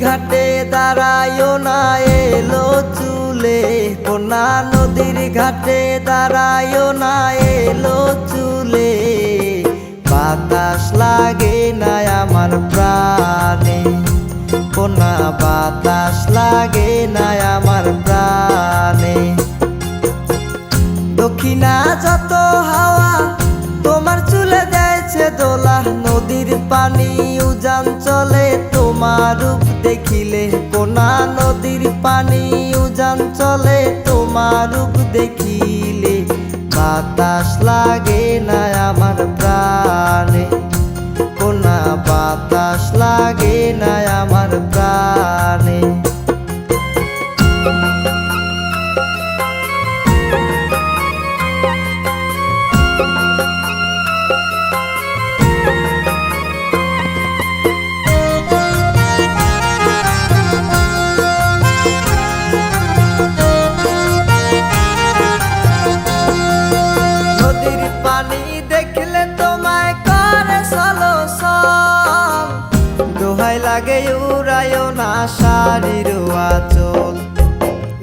ঘাটে দাঁড়ায়ও না এলো চুলে, কোনা নদীর ঘাটে দাঁড়ায়ও না এলো চুলে। বাতাস লাগে না আমার প্রাণে, কোনা বাতাস লাগে না আমার প্রাণে। দক্ষিণা যত হাওয়া তোমার চুলে দেয়ছে দোলা, নদীর পানি উজান চলে তোমার রূপ দেখিলে, কোনা নদীর পানি উজান চলে তোমার রূপ দেখিলে। বাতাস লাগে না আমার প্রাণে, কোনা বাতাস লাগে না আমার প্রাণে। পানি দেখলে তোমায় করে চলো চল, দোহাই লাগে উড়ায়ও না শাড়ির আঁচল।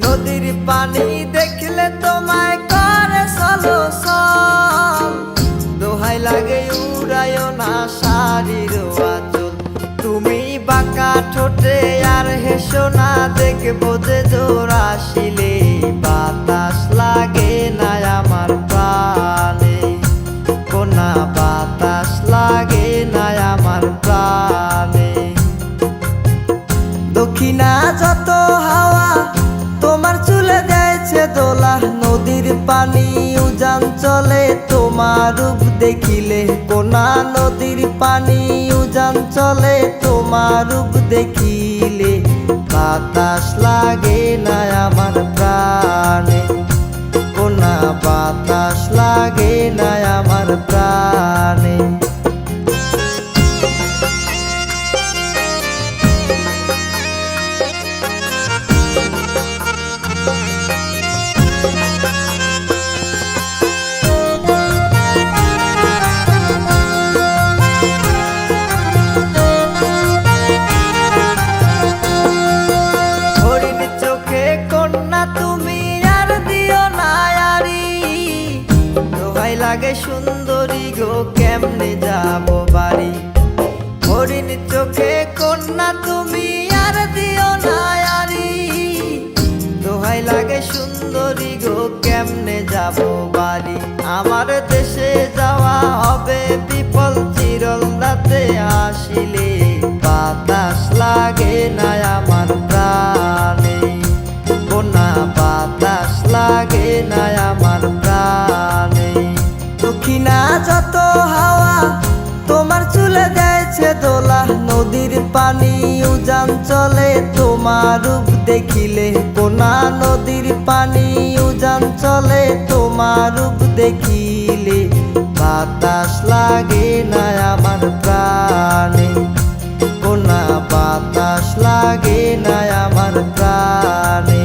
নদীর পানি দেখলে তোমায় করে চলো চল, দোহাই লাগে উড়ায়ও না শাড়ির আঁচল। তুমি বাঁকা ঠোঁটে আর হেসো না, দেখবো যে জোর আসিলে। বাতাস লাগে না আমার প্রাণে, কোনা বাতাস লাগে না আমার প্রাণে। দক্ষিণা যত হাওয়া তোমার চুলে দেয়ছে দোলা, নদীর পানি উজান চলে তোমার রূপ দেখিলে, কোনা নদীর পানি উজান চলে তোমার রূপ দেখিলে। বাতাস লাগে না আমার প্রাণে, কোনা বাতাস লাগে না আমার প্রাণে। লাগে সুন্দরী গো কেমনে যাব বাড়ি, হরিণ চোখে কন্যা তুমি আর দিও না আরি। দোহাই লাগে সুন্দরী গো কেমনে যাব বাড়ি, আমার দেশে যাওয়া হবে বিফল চিরল রাতে আসিলে। বাতাস লাগে না আমার প্রাণে, কোনা বাতাস লাগে না আমার প্রাণে। দক্ষিণা যত হাওয়া তোমার চুলে দেয়ছে দোলা, নদীর পানি উজান চলে তোমার রূপ দেখিলে, কোনা নদীর পানি উজান চলে তোমার রূপ দেখিলে। বাতাস লাগে না আমার প্রাণে, কোনা বাতাস লাগে না আমার প্রাণে,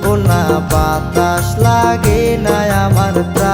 কোনা বাতাস লাগে না আমার প্রাণে।